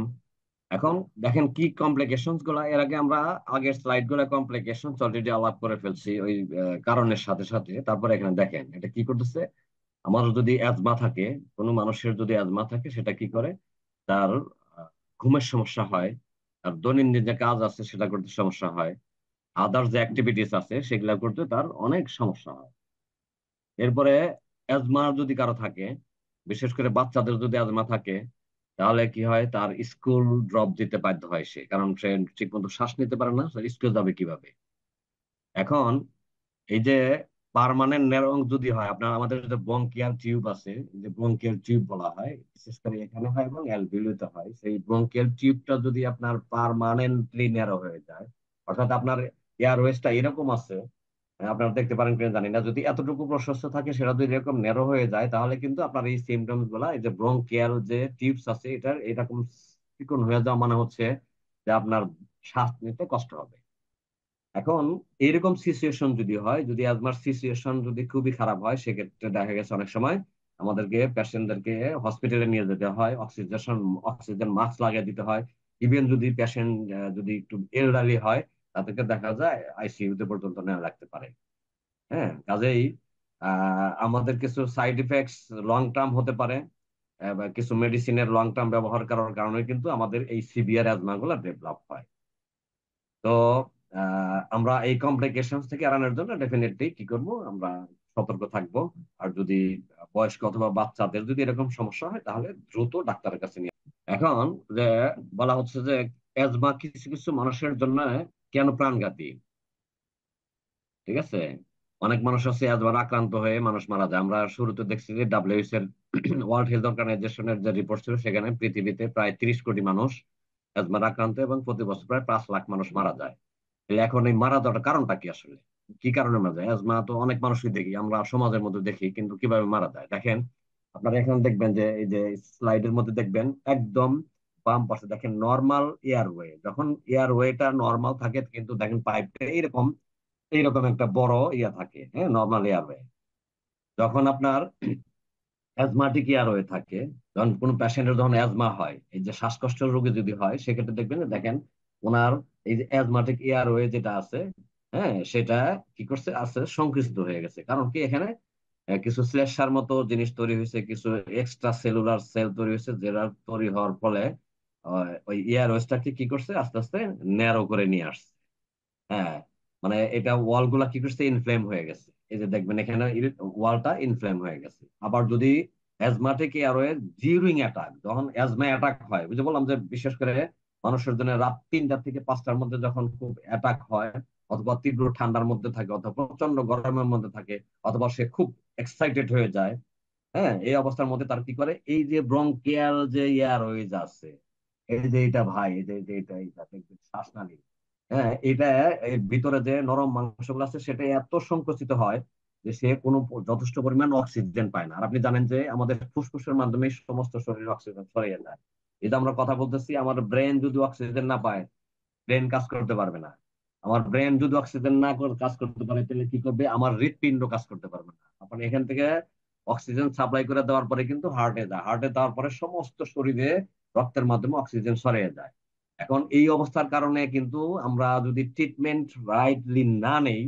এখন দেখেন কি কমপ্লিকেশনস গুলা, এর আগে আমরা আগের স্লাইড গুলা কমপ্লিকেশন অলরেডি আলাপ করে ফেলছি ওই কারণের সাথে সাথে। তারপরে এখানে দেখেন এটা কি করতেছে। আমার যদি অ্যাজমা থাকে, কোনো মানুষের যদি অ্যাজমা থাকে, সেটা কি করে, তার আহ, ঘুমের সমস্যা হয়, তার দৈনন্দিন যে কাজ আছে সেটা করতে সমস্যা হয়, আদার্স যে অ্যাক্টিভিটিস আছে সেগুলা করতে তার অনেক সমস্যা হয়। এরপরে অ্যাজমা যদি কারো থাকে, বিশেষ করে বাচ্চাদের যদি অ্যাজমা থাকে, তাহলে কি হয়, তার স্কুল ড্রপ দিতে বাধ্য হয় সে, কারণ সে ঠিক মতো শ্বাস নিতে পারে না, স্কুল যাবে কিভাবে। এখন এই যে পার্মানেন্ট নেরোং যদি হয়, আপনার আমাদের যে ব্রঙ্কিয়াল টিউব আছে, যে ব্রঙ্কিয়াল টিউব বলা হয়, বিশেষ করে এখানে হয় এবং অ্যালভিওলিতে হয়, সেই ব্রঙ্কিয়াল টিউবটা যদি আপনার পার্মানেন্টলি ন্যারো হয়ে যায়, অর্থাৎ আপনার এয়ারওয়েজটা এরকম আছে, আপনারা দেখতে পারেন কিনা জানি না, যদি এতটুকু প্রশস্ত থাকে সেটা যদি এরকম ন্যারো হয়ে যায়, তাহলে কিন্তু আপনার এই সিমটমস গুলা, এই যে ব্রঙ্কিয়াল যে টিউবস আছে এটার এরকম চিকন হয়ে যাওয়া মানে হচ্ছে যে আপনার শ্বাস নিতে কষ্ট হবে। এখন এরকম সিচুয়েশন যদি হয়, যদি অ্যাজমার সিচুয়েশন যদি খুবই খারাপ হয়, সেক্ষেত্রে দেখা গেছে অনেক সময় আমাদেরকে পেশেন্টদেরকে হসপিটালে নিয়ে যেতে হয়, অক্সিজেন মাস্ক লাগিয়ে দিতে হয়। ইভেন যদি পেশেন্ট যদি একটু এলডারলি হয়, তাদেরকে দেখা যায় আইসিইউ তে পর্যন্ত নেওয়া লাগতে পারে। হ্যাঁ, কাজেই আমাদের কিছু সাইড ইফেক্টস লং টার্ম হতে পারে, বা কিছু মেডিসিনের লং টার্ম ব্যবহার করার কারণে কিন্তু আমাদের এই সিভিয়ার অ্যাজমা গুলো ডেভেলপ হয়। তো আমরা এই কমপ্লিকেশন থেকে এড়ানোর জন্য ডেফিনেটলি কি করব, আমরা সতর্ক থাকব। আর যদি বয়স্ক অথবা বাচ্চাদের যদি এরকম সমস্যা হয়, তাহলে দ্রুত ডাক্তারের কাছে নিয়ে এখন যে বলা হচ্ছে যে অ্যাজমা কিছু কিছু মানুষের জন্য কেন প্রাণঘাতী। ঠিক আছে, অনেক মানুষ আছে অ্যাজমার আক্রান্ত হয়ে মানুষ মারা যায়। আমরা শুরুতে দেখছি যে ডাব্লিউএইচও এর ওয়ার্ল্ড হেলথ অর্গানাইজেশনের যে রিপোর্ট ছিল, সেখানে পৃথিবীতে প্রায় 30 কোটি মানুষ অ্যাজমার আক্রান্ত এবং প্রতি বছর প্রায় 5 লাখ মানুষ মারা যায়। তাহলে এখন এই মারা যাওয়ার কারণটা কি আসলে, কি কারণে মারা যায়? অ্যাজমা তো অনেক মানুষই দেখি আমরা সমাজের মধ্যে দেখি, কিন্তু কিভাবে মারা যায় দেখেন। আপনারা এখানে দেখবেন যে এই যে স্লাইডের মধ্যে দেখবেন একদম বাম পাশে দেখেন নর্মাল এয়ারওয়ে, যখন এয়ারওয়েটা নর্মাল থাকে কিন্তু দেখেন পাইপটা এইরকম এইরকম একটা বড় ইয়া থাকে, হ্যাঁ, নর্মাল এয়ারওয়ে। যখন আপনার অ্যাজমাটিক এয়ারওয়ে থাকে, যখন কোনো পেশেন্টের যখন অ্যাজমা হয়, এই যে শ্বাসকষ্টের রোগী যদি হয়, সেক্ষেত্রে দেখবেন যে দেখেন ওনার এই যে অ্যাজমাটিক এয়ারওয়ে যেটা আছে, হ্যাঁ, সেটা কি করছে, আছে সংকুচিত হয়ে গেছে। কারণ কি এখানে কিছু শ্লেষ্মার মতো জিনিস তৈরি হয়েছে, কিছু এক্সট্রা সেলুলার সেল তৈরি হয়েছে, যেটা তৈরি হওয়ার ফলে ওই এয়ারওয়েজটাকে কি করছে, আস্তে আস্তে ন্যারো করে নিয়ে আসছে। হ্যাঁ, মানে এটা ওয়াল গুলা কি করছে, ইনফ্লেম হয়ে গেছে। এই যে দেখবেন এখানে ওয়ালটা ইনফ্লেম হয়ে গেছে। আবার যদি অ্যাজমাটিক এয়ারওয়ে ডিউরিং অ্যাটাক, যখন অ্যাজমা অ্যাটাক হয়, বুঝতে বললাম যে বিশেষ করে মানুষের জন্য রাত 3টা থেকে 5টার মধ্যে যখন খুব অ্যাটাক হয়, অথবা তীব্র ঠান্ডার মধ্যে থাকে, অথবা প্রচন্ড গরমের মধ্যে থাকে, অথবা সে খুব এক্সাইটেড হয়ে যায়, হ্যাঁ, এই অবস্থার মধ্যে তার কি করে, এই যে ব্রঙ্কিয়াল যে এয়ারওয়েজ আছে, এই যে এটা ভাই, এই যে এটা দেখবেন শ্বাসনালী, হ্যাঁ, এটা এর ভিতরে যে নরম মাংসগুলো আছে সেটা এত সংকুচিত হয় যে সে কোনো যথেষ্ট পরিমাণ অক্সিজেন পায় না। আর আপনি জানেন যে আমাদের ফুসফুসের মাধ্যমে সমস্ত শরীরে অক্সিজেন ছড়িয়ে যায়। এই যে আমরা কথা বলতেছি, আমার ব্রেন যদি অক্সিজেন না পায়, ব্রেন কাজ করতে পারবে না। আমার ব্রেন যদি অক্সিজেন না কাজ করতে পারে, তাহলে কি করবে, আমার হৃৎপিণ্ড কাজ করতে পারবে না। আপনি এখান থেকে অক্সিজেন সাপ্লাই করে দেওয়ার পরে কিন্তু হার্টে যায়, হার্টে দেওয়ার পরে সমস্ত শরীরে রক্তের মাধ্যমে অক্সিজেন ছড়িয়ে যায়। এখন এই অবস্থার কারণে কিন্তু আমরা যদি ট্রিটমেন্ট রাইটলি না নেই,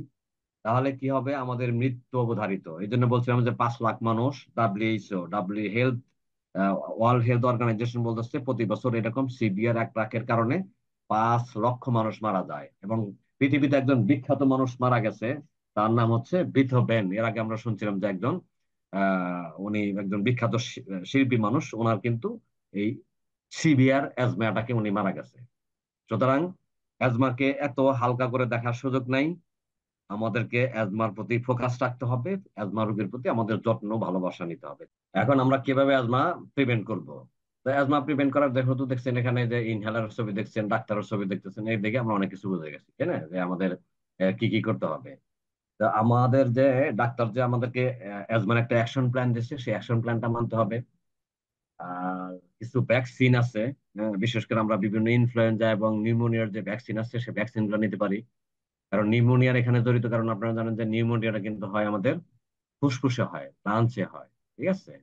তাহলে কি হবে, আমাদের মৃত্যু অবধারিত। এই জন্য বলছিলাম যে 5 লাখ মানুষ, WHO, W health, world health organization বলতেছে প্রতি বছর এরকম সিভিয়ার অ্যাটাকের কারণে 5 লক্ষ মানুষ মারা যায়। এবং পৃথিবীতে একজন বিখ্যাত মানুষ মারা গেছে, তার নাম হচ্ছে বিথোভেন। এর আগে আমরা শুনছিলাম যে একজন উনি একজন বিখ্যাত শিল্পী মানুষ, ওনার কিন্তু এই সিভিয়ার অ্যাজমা অ্যাটাকে উনি মারা গেছে। সুতরাং অ্যাজমাকে এত হালকা করে দেখার সুযোগ নাই। আমাদেরকে অ্যাজমার প্রতি ফোকাস রাখতে হবে, অ্যাজমা রোগীর প্রতি আমাদের যত্ন ভালোবাসা নিতে হবে। এখন আমরা কিভাবে অ্যাজমা প্রিভেন্ট করব? তো অ্যাজমা প্রিভেন্ট করার যেহেতু দেখছেন এখানে যে ইনহেলার ছবি দেখছেন, ডাক্তারের ছবি দেখতেছেন, এই দেখে আমরা অনেক কিছু বুঝে গেছি, তাই না, যে আমাদের কি কি করতে হবে। তো আমাদের যে ডাক্তার যে আমাদেরকে অ্যাজমার একটা অ্যাকশন প্ল্যান দিচ্ছে, সেই অ্যাকশন প্ল্যানটা মানতে হবে। আর কিছু ভ্যাকসিন আছে, বিশেষ করে আমরা বিভিন্ন ইনফ্লুয়েঞ্জা এবং নিউমোনিয়ার যে ভ্যাকসিন আছে, সেই ভ্যাকসিন গুলো নিতে পারি। কারণ নিউমোনিয়ার এখানে জড়িত, কারণ আপনারা জানেন যে নিউমোনিয়াটা কিন্তু হয় আমাদের ফুসফুসে হয়, লাঞ্চে হয়, ঠিক আছে।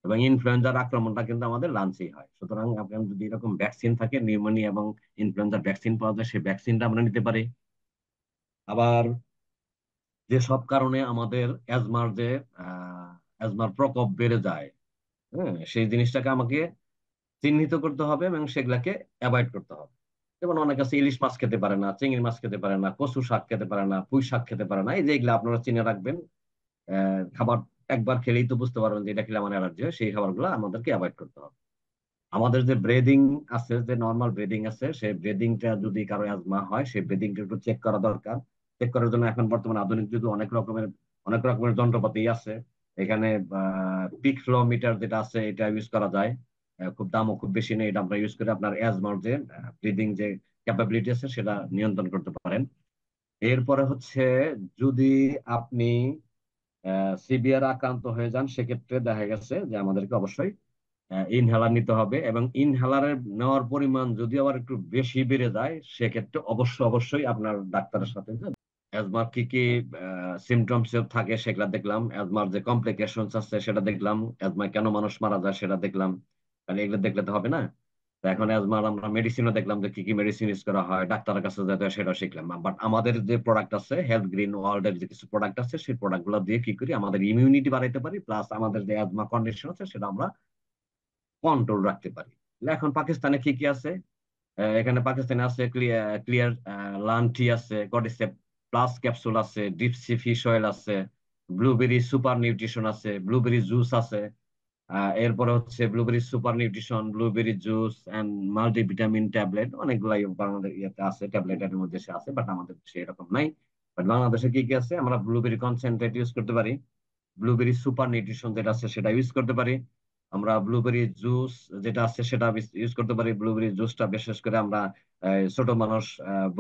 এবং ইনফ্লুয়েঞ্জার আক্রমণটা কিন্তু আমাদের লাঞ্চেই হয়। সুতরাং আপনার যদি এরকম ভ্যাকসিন থাকে, নিউমোনিয়া এবং ইনফ্লুয়েঞ্জার ভ্যাকসিন পাওয়া যায়, সেই ভ্যাকসিনটা আমরা নিতে পারি। আবার যে সব কারণে আমাদের অ্যাজমার প্রকোপ বেড়ে যায়, হ্যাঁ, সেই জিনিসটাকে আমাকে চিহ্নিত করতে হবে এবং সেগুলাকে অ্যাভয়েড করতে হবে। যেমন অনেক আছে ইলিশ মাছ খেতে পারে না, চিংড়ি মাছ খেতে পারে না, কচু শাক খেতে পারে না, পুঁই শাক খেতে পারে না, এই যে এগুলা আপনারা চিনে রাখবেন। খাবার একবার খেলেই তো বুঝতে পারবেন যে এটা খেলে আমার অ্যালার্জি হয়, সেই খাবারগুলো আমাদেরকে অ্যাভয়েড করতে হবে। আমাদের যে ব্রিদিং আছে, যে নর্মাল ব্রিদিং আছে, সেই ব্রিদিংটা যদি কারো অ্যাজমা হয়, সেই ব্রিদিংটা একটু চেক করা দরকার। চেক করার জন্য এখন বর্তমানে আধুনিক যুগে অনেক রকমের যন্ত্রপাতি আছে। এখানে পিক ফ্লো মিটার যেটা আছে, এটা ইউজ করা যায়। খুব দামও খুব বেশি নেই, এটা আমরা ইউজ করে আপনার অ্যাজমার যে ব্রিদিং যে ক্যাপাবিলিটি আছে সেটা নিয়ন্ত্রণ করতে পারেন। এরপরে হচ্ছে, যদি আপনি সিভিয়ার আক্রান্ত হয়ে যান, সেক্ষেত্রে দেখা গেছে যে আমাদেরকে অবশ্যই ইনহেলার নিতে হবে। এবং ইনহেলারের নেওয়ার পরিমাণ যদি আবার একটু বেশি বেড়ে যায়, সেক্ষেত্রে অবশ্যই আপনার ডাক্তারের সাথে যে অ্যাজমার কি কি সিমটমস থাকে সেগুলা দেখলাম, অ্যাজমার যে কমপ্লিকেশনস আছে সেটা দেখলাম, অ্যাজমায় কেন মানুষ মারা যায় সেটা দেখলাম। তাহলে এগুলো দেখলে তো হবে না। তো এখন অ্যাজমার আমরা মেডিসিনও দেখলাম যে কি কি মেডিসিন ইউজ করা হয়, ডাক্তারের কাছে যেতে হয় সেটা শিখলাম। বাট আমাদের যে প্রোডাক্ট আছে, হেলথ গ্রিন ওয়ার্ল্ড এর যে কিছু প্রোডাক্ট আছে, সেই প্রোডাক্ট গুলো দিয়ে কি করি, আমাদের ইমিউনিটি বাড়াইতে পারি, প্লাস আমাদের যে অ্যাজমা কন্ডিশন আছে সেটা আমরা কন্ট্রোল রাখতে পারি। এখন পাকিস্তানে কি কি আছে? এখানে পাকিস্তানে আছে ক্লিয়ার ক্লিয়ার লান্টি আছে, কর্ডিসেপ প্লাস ক্যাপসুল আছে, ডিপসি ফিশ অয়েল আছে, ব্লুবেরি সুপার নিউট্রিশন আছে, ব্লুবেরি জুস আছে। এরপরে হচ্ছে blueberry super nutrition, blueberry juice and multivitamin tablet, অনেকগুলাই আমাদের ইয়েতে আছে, ট্যাবলেটের মধ্যে সে আছে, বাট আমাদের দেশে এরকম নাই। বাট বাংলাদেশে কি কি আছে, আমরা ব্লুবেরি কনসেন্ট্রেট ইউজ করতে পারি, ব্লুবেরি সুপার নিউট্রিশন যেটা আছে সেটা ইউজ করতে পারি, আমরা ব্লুবেরি জুস যেটা আছে সেটা ইউজ করতে পারি। ব্লুবেরি জুসটা বিশেষ করে আমরা ছোট মানুষ,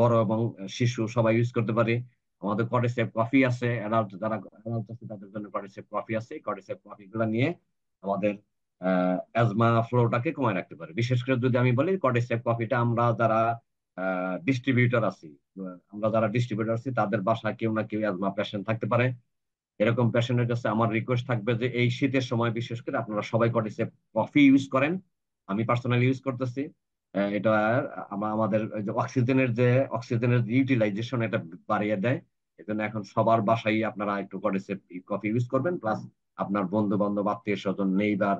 বড় এবং শিশু সবাই ইউজ করতে পারি। আমাদের কর্ডিসেপ কফি আছে, অ্যাডাল্ট যারা অ্যাডাল্ট আছে তাদের জন্য কর্ডিসেপ কফি আছে, কর্ডিসেপ কফি গুলা নিয়ে আমাদের অ্যাজমা ফ্লোটাকে কমায় রাখতে পারে। বিশেষ করে যদি আমি বলি কর্ডিসেপ কফিটা আমরা যারা ডিস্ট্রিবিউটর আছি, আমরা যারা ডিস্ট্রিবিউটর আছি তাদের বাসায় কেউ না কেউ অ্যাজমা পেশেন্ট থাকতে পারে। এরকম পেশেন্টের কাছে আমার রিকোয়েস্ট থাকবে যে এই শীতের সময় বিশেষ করে আপনারা সবাই কর্ডিসেপ কফি ইউজ করেন। আমি পার্সোনালি ইউজ করতেছি। এটা আমাদের ওই যে অক্সিজেনের ইউটিলাইজেশন এটা বাড়িয়ে দেয়। এই জন্য এখন সবার বাসায় আপনারা একটু কর্ডিসেপ কফি ইউজ করবেন, প্লাস আপনার বন্ধু বান্ধব আত্মীয় স্বজন নেইবার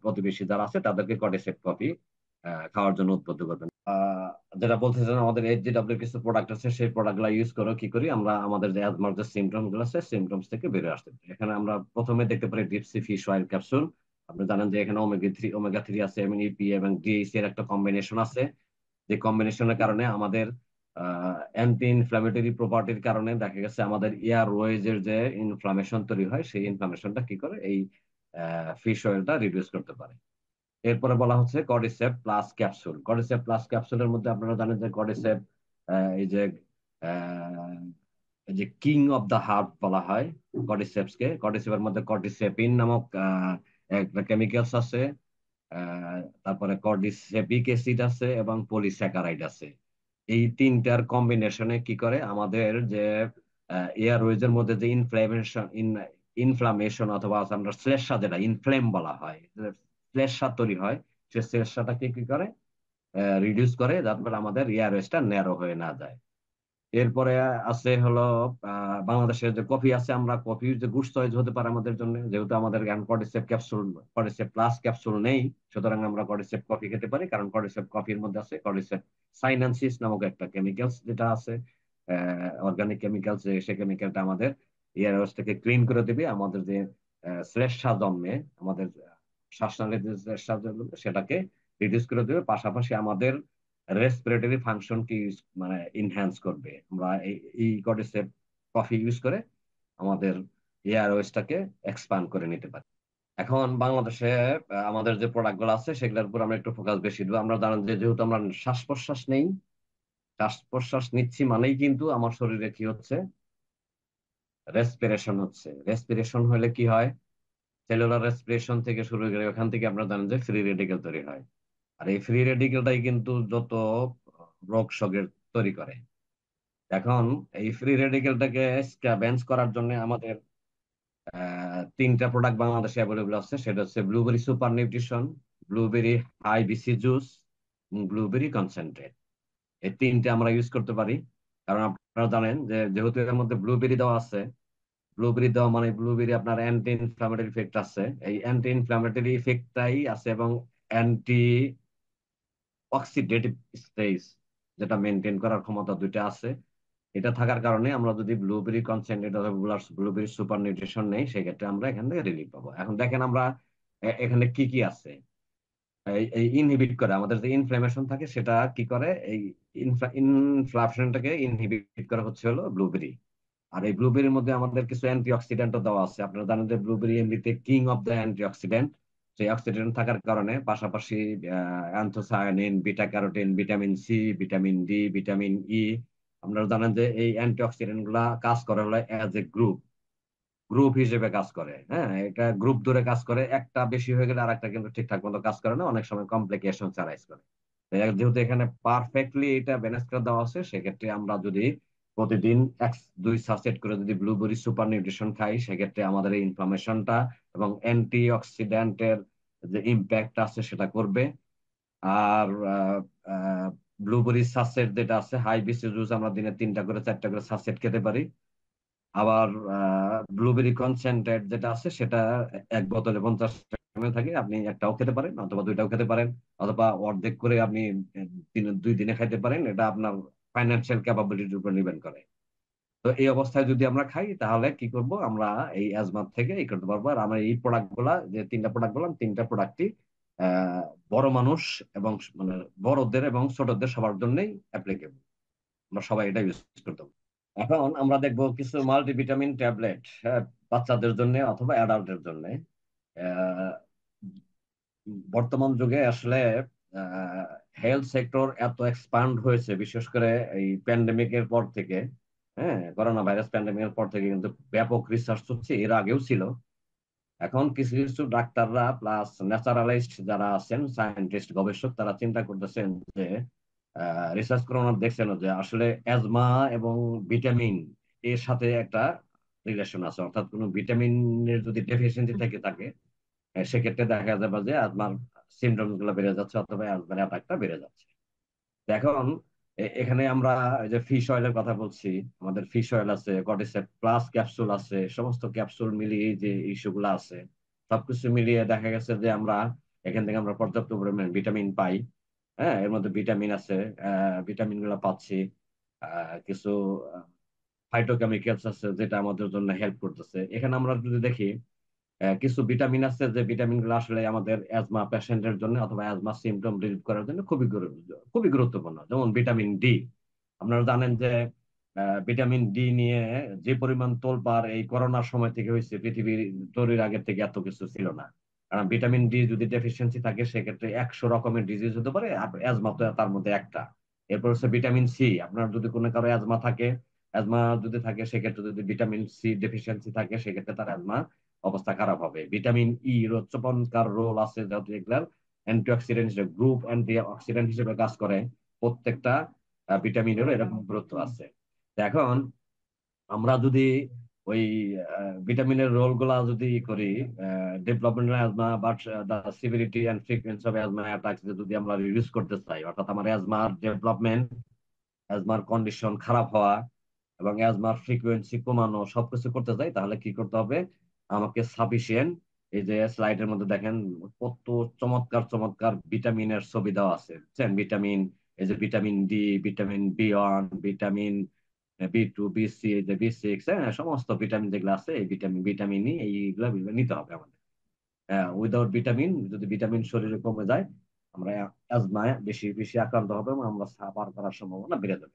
প্রতিবেশী যারা আছে তাদেরকে কর্ডিসেপ কফি খাওয়ার জন্য উদ্বুদ্ধ করবেন। যেটা বলতেছেন আমাদের এইচজিডব্লিউ কিছু প্রোডাক্ট আছে, সেই প্রোডাক্ট গুলা ইউজ করে কি করি আমরা আমাদের যে অ্যাজমার যে সিমটম গুলো আছে সিমটমস থেকে বেরিয়ে আসতে পারি। এখানে আমরা প্রথমে দেখতে পারি ডিপসি ফিশ অয়েল ক্যাপসুল। আপনি জানেন যে এখানে ওমেগা 3 আছে, এমএনইপি এবং ডিএইচি এর একটা কম্বিনেশন আছে। যে কম্বিনেশনের কারণে আমাদের অ্যান্টি ইনফ্ল্যামেটরি প্রপার্টির কারণে দেখা গেছে আমাদের ইয়ার ওয়েজের যে ইনফ্লামেশন তৈরি হয় সেই ইনফ্লামেশনটা কি করে এই ফিশ অয়েলটা রিডিউস করতে পারে। এরপরে বলা হচ্ছে কর্ডিসেপ প্লাস ক্যাপসুল। কর্ডিসেপ প্লাস ক্যাপসুলের মধ্যে আপনারা জানেন যে কর্ডিসেপ এই যে আহ, এই যে কিং অফ দা হার্ব বলা হয় কর্ডিসেপসকে। কর্ডিসেপের মধ্যে কর্ডিসেপিন নামক একটা কেমিক্যালস আছে। তারপরে কর্ডিসেপিক অ্যাসিড আছে এবং পলিস্যাকারাইড আছে। এই তিনটার কম্বিনেশনে কি করে আমাদের যে এয়ারওয়েজ এর মধ্যে যে ইনফ্লামেশন অথবা আমরা শ্লেষ্মা যেটা ইনফ্লেম বলা হয়, শ্লেষ্মা তৈরি হয়, সে শ্লেষ্মাটাকে কি করে রিডিউস করে, যাতে করে আমাদের এয়ারওয়েজটা ন্যারো হয়ে না যায়। এরপরে আছে হলো বাংলাদেশের যে কফি আছে, আমরা কফি যে গুড চয়েস হতে পারে আমাদের জন্য, যেহেতু আমাদের কর্ডিসেপ ক্যাপসুল কর্ডিসেপ প্লাস ক্যাপসুল নেই, সুতরাং আমরা কর্ডিসেপ কফি খেতে পারি। কারণ কর্ডিসেপ কফির মধ্যে আছে কর্ডিসেপ সাইনানসিস নামক একটা কেমিক্যালস যেটা আছে, অর্গানিক কেমিক্যালস। সে কেমিক্যালটা আমাদের এয়ারওয়েজটাকে ক্লিন করে দেবে, আমাদের যে শ্লেষ্মা জন্মে আমাদের শ্বাসনালীতে যে শ্লেষ্মা জন্মে সেটাকে রিডিউস করে দেবে, পাশাপাশি আমাদের রেসপিরেটরি ফাংশন কি মানে ইনহ্যান্স করবে। আমরা এই কর্ডিসেপ কফি ইউজ করে আমাদের এয়ারওয়েজটাকে এক্সপান্ড করে নিতে পারি। এখন বাংলাদেশে আমাদের যে প্রোডাক্ট গুলো আছে সেগুলোর উপর আমরা একটু ফোকাস বেশি দেবো। আমরা জানেন যে যেহেতু আমরা শ্বাস প্রশ্বাস নেই, শ্বাস প্রশ্বাস নিচ্ছি মানেই কিন্তু আমার শরীরে কি হচ্ছে, রেসপিরেশন হচ্ছে। রেসপিরেশন হলে কি হয়, সেলুলার রেসপিরেশন থেকে শুরু করে ওখান থেকে আপনারা জানেন যে ফ্রি রেডিকেল তৈরি হয়। আর এই ফ্রি রেডিকেলটাই কিন্তু যত রোগ শোকের তৈরি করে। এখন এই ফ্রি রেডিকেলটাকে স্ক্যাভেঞ্জ করার জন্য আমাদের তিনটা প্রোডাক্ট বাংলাদেশে অ্যাভেলেবল আছে। সেটা হচ্ছে blueberry super nutrition, blueberry high BC juice, blueberry concentrate. এই তিনটে আমরা ইউজ করতে পারি। কারণ আপনারা জানেন যে যেহেতু এর মধ্যে ব্লুবেরি দেওয়া আছে, ব্লুবেরি দেওয়া মানে ব্লুবেরি আপনার অ্যান্টি ইনফ্লামেটরি ইফেক্ট আছে, এই অ্যান্টি ইনফ্লামেটরি ইফেক্টটাই আছে, এবং অ্যান্টি অক্সিডেটিভ স্টেজ যেটা মেনটেন করার ক্ষমতা দুইটা আছে। এটা থাকার কারণে আমরা যদি ব্লুবেরি কনসেন্ট্রেট অথবা ব্লুবেরি সুপার নিউট্রিশন নেই, সেক্ষেত্রে আমরা এখান থেকে রিলিফ পাবো। এখন দেখেন আমরা এখানে কি কি আছে। এই ইনহিবিট করে আমাদের যে ইনফ্লামেশন থাকে সেটা কি করে, এই ইনফ্লামেশনটাকে ইনহিবিট করা হচ্ছে হলো ব্লুবেরি। আর এই ব্লুবেরির মধ্যে আমাদের কিছু অ্যান্টি অক্সিডেন্টও দেওয়া আছে। আপনারা জানেন যে ব্লুবেরি এমনিতে king of the antioxidant. সেই অক্সিডেন্ট থাকার কারণে পাশাপাশি anthocyanin, beta carotene, vitamin C, vitamin D, vitamin E. আপনারা জানেন যে এই অ্যান্টি অক্সিডেন্ট গুলা কাজ করে হলো অ্যাজ এ গ্রুপ, গ্রুপ হিসেবে কাজ করে। হ্যাঁ, এটা গ্রুপ ধরে কাজ করে, একটা বেশি হয়ে গেলে আরেকটা কিন্তু ঠিকঠাক মতো কাজ করে না, অনেক সময় কমপ্লিকেশন রাইজ করে। তো যেহেতু এখানে পারফেক্টলি এটা ব্যালেন্স করে দেওয়া আছে, সেক্ষেত্রে আমরা যদি প্রতিদিন 1-2 সাচেট করে যদি ব্লুবেরি সুপার নিউট্রিশন খাই, সেক্ষেত্রে আমাদের এই ইনফ্লামেশনটা এবং অ্যান্টি অক্সিডেন্টের যে ইম্প্যাক্ট আছে সেটা করবে। আর ব্লুবেরি সাচেট যেটা আছে হাই বিসি জুস, আমরা দিনে 3টা করে 4টা করে সাচেট খেতে পারি। আবার ব্লুবেরি কনসেন্ট্রেট যেটা আছে সেটা এক বোতলে 50 ml থাকে, আপনি একটাও খেতে পারেন অথবা দুইটাও খেতে পারেন, অথবা অর্ধেক করে আপনি 2 দিনে খাইতে পারেন। এটা আপনার ফাইন্যান্সিয়াল ক্যাপাবিলিটির উপর ডিপেন্ড করে। তো এই অবস্থায় যদি আমরা খাই তাহলে কি করব, আমরা এই অ্যাজমা থেকে এই করতে পারবো। আর আমরা এই প্রোডাক্ট গুলা যে তিনটা প্রোডাক্ট বললাম, তিনটা প্রোডাক্টই আহ বড় মানুষ এবং মানে বড়দের এবং ছোটদের সবার জন্যই অ্যাপ্লিকেবল। আমরা সবাই এটা ইউজ করতে পারবো। এখন আমরা দেখবো কিছু মাল্টিভিটামিন ট্যাবলেট, হ্যাঁ, বাচ্চাদের জন্য অথবা অ্যাডাল্টের জন্য। আহ, বর্তমান যুগে আসলে হেলথ সেক্টর এত এক্সপান্ড হয়েছে, বিশেষ করে এই প্যান্ডেমিকের পর থেকে। হ্যাঁ, করোনা ভাইরাস প্যান্ডেমিকের পর থেকে কিন্তু ব্যাপক রিসার্চ হচ্ছে, এর আগেও ছিল। এখন কিছু কিছু ডাক্তাররা প্লাস ন্যাচারালিস্ট যারা আছেন, সায়েন্টিস্ট গবেষক, তারা চিন্তা করতেছেন যে রিসার্চ করে ওনারা দেখছেন যে আসলে অ্যাজমা এবং ভিটামিন এর সাথে একটা রিলেশন আছে, অর্থাৎ কোনো ভিটামিনের যদি ডেফিসিয়েন্সি থেকে থাকে সেক্ষেত্রে দেখা যাবে যে অ্যাজমার সিমটমস গুলো বেড়ে যাচ্ছে অথবা অ্যাজমার অ্যাটাকটা বেড়ে যাচ্ছে। এখন এখানে আমরা এই যে ফিশ অয়েলের কথা বলছি, আমাদের ফিশ অয়েল আছে, কর্টিসেপ প্লাস ক্যাপসুল আছে, সমস্ত ক্যাপসুল মিলিয়ে যে ইস্যুগুলো আছে সবকিছু মিলিয়ে দেখা গেছে যে আমরা এখান থেকে আমরা পর্যাপ্ত পরিমাণে ভিটামিন পাই। হ্যাঁ, এর মধ্যে ভিটামিন আছে, ভিটামিন গুলো পাচ্ছি। কিছু ফাইটোকেমিক্যালস আছে যেটা আমাদের জন্য হেল্প করতেছে। এখানে আমরা যদি দেখি কিছু ভিটামিন আছে যে ভিটামিন গুলো আসলে আমাদের অ্যাজমা পেশেন্টের জন্য অথবা অ্যাজমা সিমটম রিলিভ করার জন্য খুবই গুরুত্বপূর্ণ। যেমন ভিটামিন ডি, আপনারা জানেন যে ভিটামিন ডি নিয়ে যে পরিমাণ তোলপাড় এই করোনার সময় থেকে হয়েছে, পৃথিবীর তৈরির আগের থেকে এত কিছু ছিল না। কারণ ভিটামিন ডি যদি ডেফিসিয়েন্সি থাকে সেক্ষেত্রে 100 রকমের ডিজিজ হতে পারে, আর অ্যাজমা তো তার মধ্যে একটা। এরপর হচ্ছে ভিটামিন সি, আপনার যদি কোনো কারো অ্যাজমা থাকে, অ্যাজমা যদি থাকে সেক্ষেত্রে যদি ভিটামিন সি ডেফিসিয়েন্সি থাকে সেক্ষেত্রে তার অ্যাজমা অবস্থা খারাপ হবে। ভিটামিন ই চমৎকার রোল আছে, যেহেতু এগুলার অ্যান্টিঅক্সিডেন্ট হিসেবে, গ্রুপ অ্যান্টি অক্সিডেন্ট হিসেবে কাজ করে। প্রত্যেকটা ভিটামিনেরও এরকম গুরুত্ব আছে। তো এখন আমরা যদি ওই ভিটামিনের রোল গুলা যদি করি, development asthma but the severity and frequency of asthma attacks যদি আমরা রিডিউস করতে চাই, অর্থাৎ আমার অ্যাজমার ডেভেলপমেন্ট, অ্যাজমার কন্ডিশন খারাপ হওয়া এবং অ্যাজমার ফ্রিকোয়েন্সি কমানো সবকিছু করতে চাই, তাহলে কি করতে হবে? আমাকে সাফিসিয়েন্ট, এই যে স্লাইডের মধ্যে দেখেন কত চমৎকার চমৎকার ভিটামিনের ছবি দেওয়া আছে, বুঝছেন? ভিটামিন, এই যে vitamin D, vitamin B 1, vitamin B 2, B 3, এই যে বি 6, হ্যাঁ, সমস্ত ভিটামিন যেগুলো আছে এই ভিটামিন এইগুলো নিতে হবে আমাদের। উইদাউট ভিটামিন, যদি ভিটামিন শরীরে কমে যায় আমরা অ্যাজমায় বেশি বেশি আক্রান্ত হবে এবং আমরা সাফার করার সম্ভাবনা বেড়ে যাবে।